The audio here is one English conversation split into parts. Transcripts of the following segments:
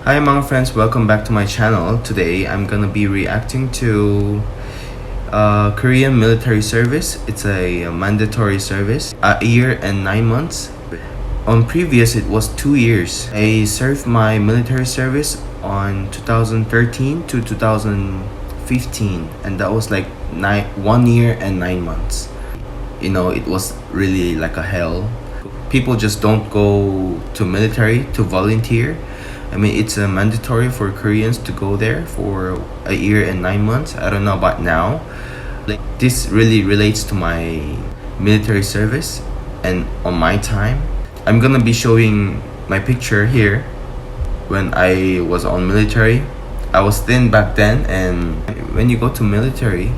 Hi mga friends, welcome back to my channel. Today I'm gonna be reacting to Korean military service. It's a mandatory service, a year and 9 months. On previous it was 2 years. I served my military service on 2013 to 2015 and that was like 1 year and 9 months. You know, it was really like a hell. People just don't go to military to volunteer. I mean, it's mandatory for Koreans to go there for a year and 9 months. I don't know about now. Like, this really relates to my military service and on my time. I'm gonna be showing my picture here when I was on military. I was thin back then, and when you go to military,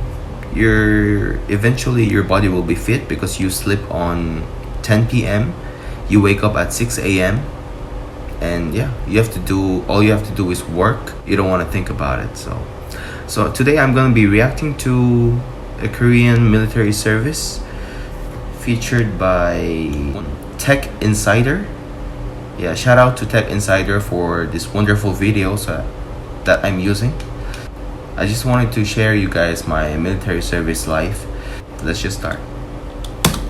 eventually your body will be fit because you sleep on 10 p.m. You wake up at 6 a.m. and yeah, all you have to do is work. You don't want to think about it. So today I'm going to be reacting to a Korean military service featured by Tech Insider. Yeah, shout out to Tech Insider for this wonderful videos that I'm using. I just wanted to share you guys my military service life. Let's just start.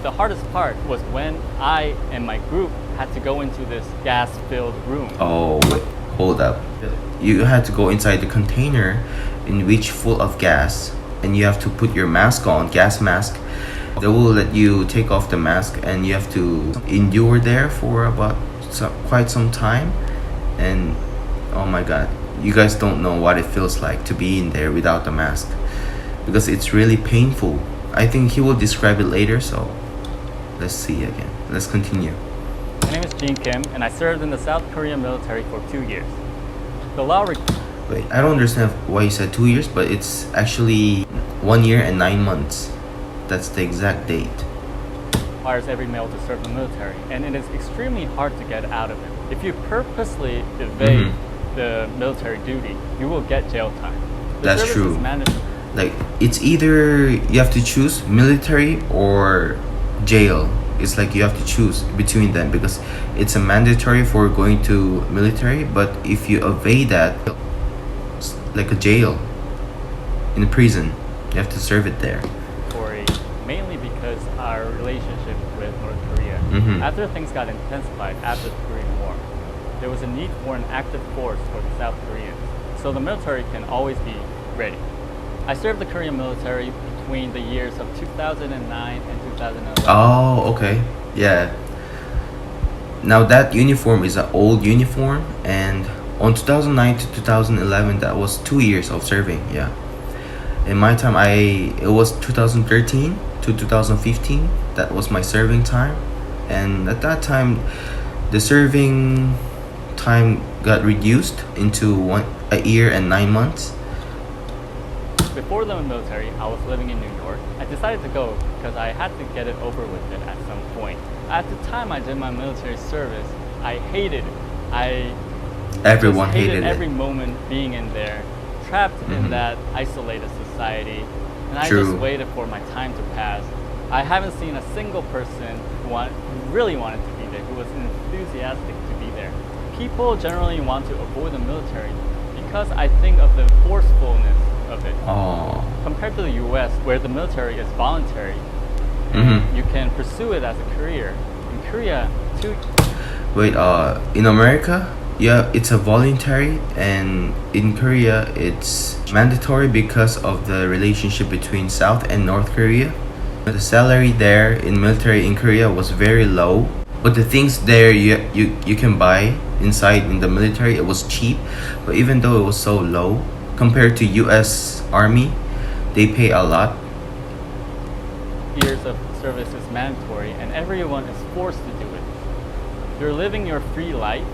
The hardest part was when I and my group had to go into this gas-filled room. Oh, wait, hold up. You had to go inside the container in which full of gas, and you have to put your mask on, gas mask. They will let you take off the mask, and you have to endure there for quite some time. And oh my god, you guys don't know what it feels like to be in there without the mask, because it's really painful. I think he will describe it later, so let's see again. Let's continue. My name is Jin Kim, and I served in the South Korean military for 2 years. The law Wait, I don't understand why you said 2 years, but it's actually 1 year and 9 months. That's the exact date. requires every male to serve the military, and it is extremely hard to get out of it. If you purposely evade the military duty, you will get jail time. That's true. Like, it's either you have to choose military or jail. It's like you have to choose between them because it's a mandatory for going to military, but if you evade that, it's like a jail in a prison. You have to serve it there. Mainly because our relationship with North Korea. After things got intensified after the Korean War, there was a need for an active force for the South Koreans, so the military can always be ready. I served the Korean military between the years of 2009 and 2011. Oh, okay. Yeah. Now that uniform is an old uniform, and on 2009 to 2011, that was 2 years of serving. Yeah. In my time, it was 2013 to 2015. That was my serving time, and at that time, the serving time got reduced into a year and 9 months. Before the military, I was living in New York. I decided to go because I had to get it over with it at some point. At the time I did my military service, I hated it. Everyone hated every moment being in there, trapped in that isolated society, and I True. just waited for my time to pass. I haven't seen a single person who really wanted to be there, who was enthusiastic to be there. People generally want to avoid the military because I think of the forcefulness of it. Compared to the US, where the military is voluntary, and you can pursue it as a career. In Korea, too. Wait, in America, yeah, it's a voluntary, and in Korea, it's mandatory because of the relationship between South and North Korea. The salary there in military in Korea was very low, but the things there you can buy inside in the military, it was cheap. But even though it was so low compared to US Army, they pay a lot. Years of service is mandatory, and everyone is forced to do it. You're living your free life,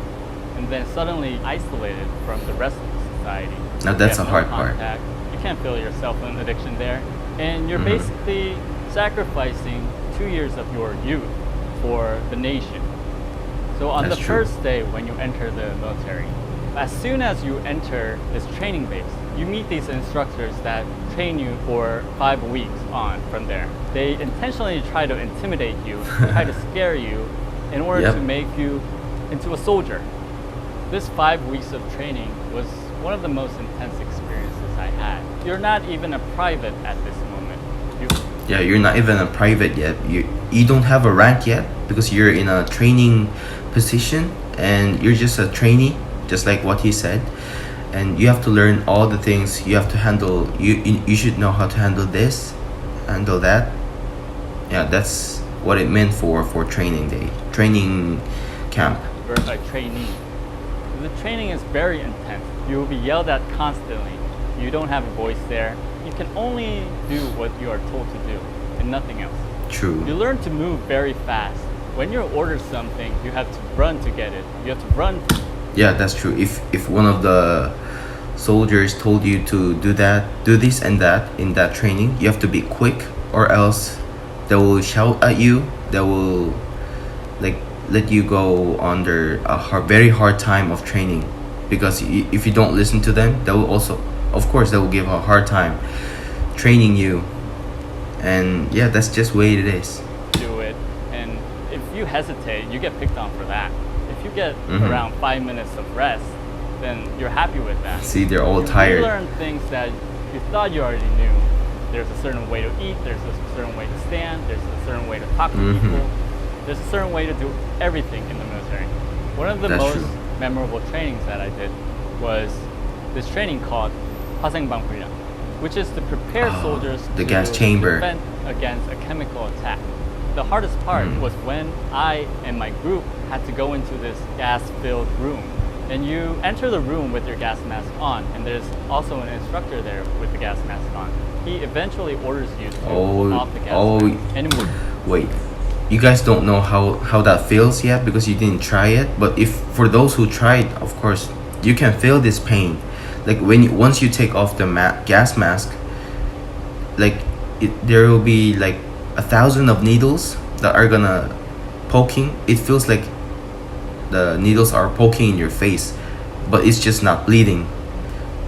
and then suddenly isolated from the rest of the society. Now that's a hard part. You can't feel yourself in addiction there, and you're basically sacrificing 2 years of your youth for the nation. So on the first day when you enter the military, as soon as you enter this training base, you meet these instructors that train you for 5 weeks on from there. They intentionally try to intimidate you, try to scare you in order to make you into a soldier. This 5 weeks of training was one of the most intense experiences I had. You're not even a private at this moment. Yeah, you're not even a private yet. You don't have a rank yet because you're in a training position and you're just a trainee, just like what he said. And you have to learn all the things you have to handle. You should know how to handle this, handle that. Yeah, that's what it meant for training day, training camp. You're a trainee. The training is very intense. You will be yelled at constantly. You don't have a voice there. You can only do what you are told to do and nothing else. True. You learn to move very fast. When you're ordered something, you have to run to get it. You have to run. Yeah, that's true. If one of the soldiers told you to do that, do this and that in that training, you have to be quick, or else they will shout at you. They will like let you go under a very hard time of training, because if you don't listen to them, they will also, of course, they will give a hard time training you. And yeah, that's just the way it is. Do it, and if you hesitate, you get picked on for that. If you get around 5 minutes of rest, then you're happy with that. See, they're all you tired. You learn things that you thought you already knew. There's a certain way to eat, there's a certain way to stand, there's a certain way to talk to people, there's a certain way to do everything in the military. One of the most memorable trainings that I did was this training called 화생방 훈련, which is to prepare soldiers the to gas chamber defend against a chemical attack. The hardest part was when I and my group had to go into this gas-filled room. And you enter the room with your gas mask on, and there's also an instructor there with the gas mask on. He eventually orders you to move off the gas mask and move. Wait, you guys don't know how that feels yet because you didn't try it. But if for those who tried, of course, you can feel this pain. Like once you take off the gas mask, like there will be like 1,000 of needles that are gonna poking. It feels like the needles are poking in your face, but it's just not bleeding.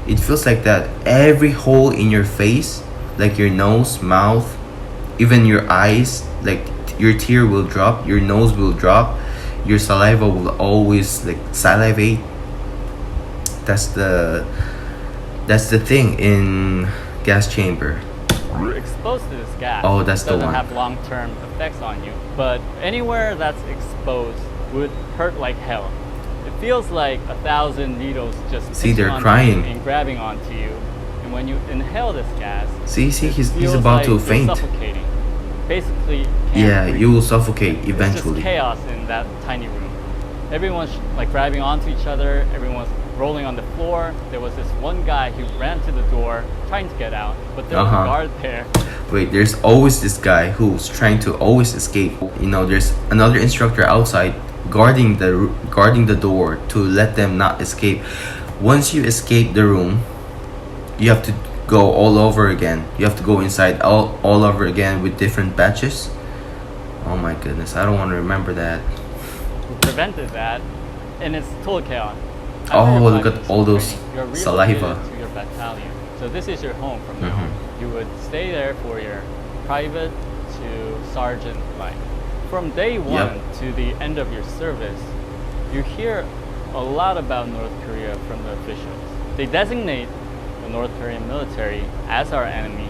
It feels like that every hole in your face, like your nose, mouth, even your eyes, like your tear will drop, your nose will drop, your saliva will always like salivate. That's the thing in gas chamber. You're exposed to this gas. Oh, that's the one. It doesn't have long-term effects on you, but anywhere that's exposed would hurt like hell. It feels like 1,000 needles just they're crying and grabbing onto you. And when you inhale this gas, he's about like to faint. Suffocating. Basically, breathe. You will suffocate eventually. It's just chaos in that tiny room. Everyone's like grabbing onto each other. Everyone's rolling on the floor. There was this one guy who ran to the door trying to get out, but there was a guard there. Wait, there's always this guy who's trying to always escape. You know, there's another instructor outside guarding the door to let them not escape. Once you escape the room, you have to go all over again. You have to go inside all over again with different batches. Oh my goodness, I don't want to remember that. We prevented that, and it's total chaos. Look at all those saliva. To your battalion. So this is your home from now on. You would stay there for your private to sergeant life. From day one to the end of your service, you hear a lot about North Korea from the officials. They designate the North Korean military as our enemy.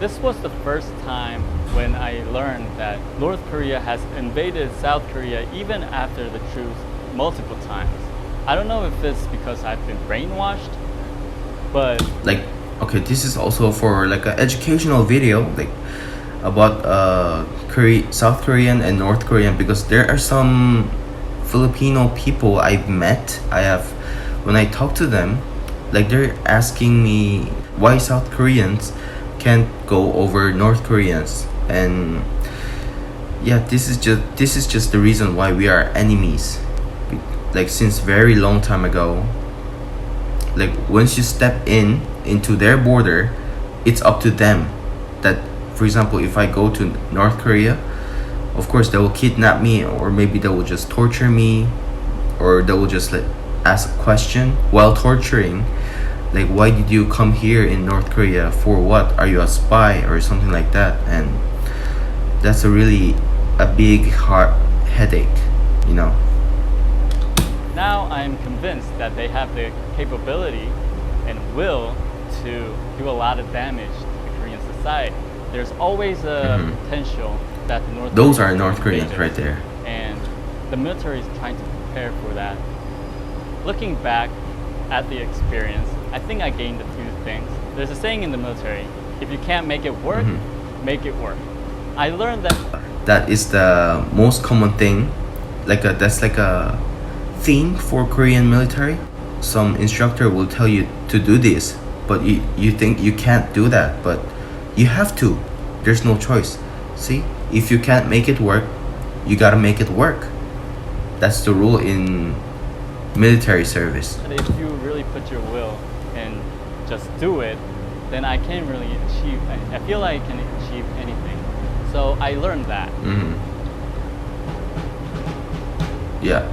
This was the first time when I learned that North Korea has invaded South Korea even after the truce multiple times. I don't know if it's because I've been brainwashed, but this is also for like an educational video, like about South Korean and North Korean, because there are some Filipino people I've met. When I talk to them, like they're asking me why South Koreans can't go over North Koreans, and yeah, this is just the reason why we are enemies. Like since very long time ago, like once you step into their border, it's up to them. That, for example, if I go to North Korea, of course they will kidnap me, or maybe they will just torture me, or they will just ask a question while torturing, like, why did you come here in North Korea, for what? Are you a spy or something like that? And that's a big heart headache, you know. now I'm convinced that they have the capability and will to do a lot of damage to the Korean society. There's always a potential that the North Those are Koreans North Koreans invade right us, there. and the military is trying to prepare for that. Looking back at the experience, I think I gained a few things. There's a saying in the military, if you can't make it work, make it work. I learned that that is the most common thing. That's like a theme for Korean military. Some instructor will tell you to do this, but you think you can't do that, but you have to. There's no choice. See, if you can't make it work, you gotta make it work. That's the rule in military service. if you really put your will and just do it, then I can really achieve. I feel like I can achieve anything. So I learned that. Yeah,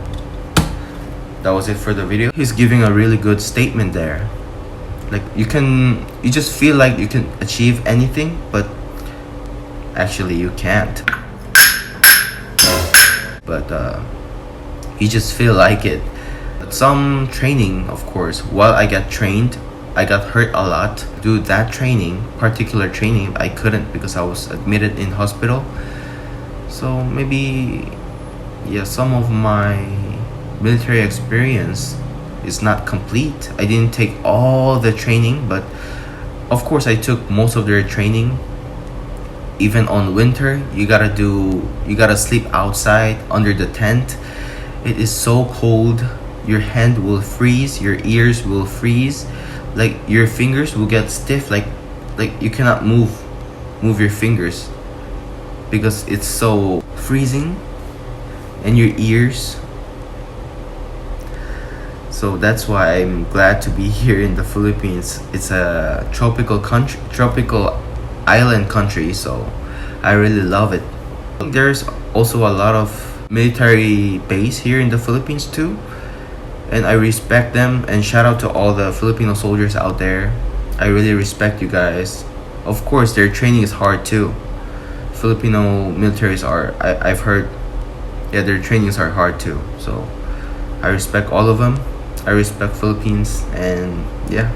that was it for the video. He's giving a really good statement there. Like you just feel like you can achieve anything, but actually you can't. But you just feel like it. But some training, of course, while I got trained, I got hurt a lot. Do that training, particular training, I couldn't because I was admitted in hospital. So maybe, yeah, some of my military experience is not complete. I didn't take all the training, but of course I took most of their training. Even on winter, you gotta sleep outside under the tent. It is so cold. Your hand will freeze, your ears will freeze, like your fingers will get stiff, like you cannot move your fingers because it's so freezing, and your ears. So that's why I'm glad to be here in the Philippines. It's a tropical island country, so I really love it. There's also a lot of military base here in the Philippines too, and I respect them, and shout out to all the Filipino soldiers out there. I really respect you guys. Of course their training is hard too. Filipino militaries are, I've heard, yeah, their trainings are hard too. So I respect all of them. I respect Philippines, and yeah,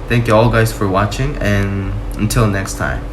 thank you all guys for watching, and until next time.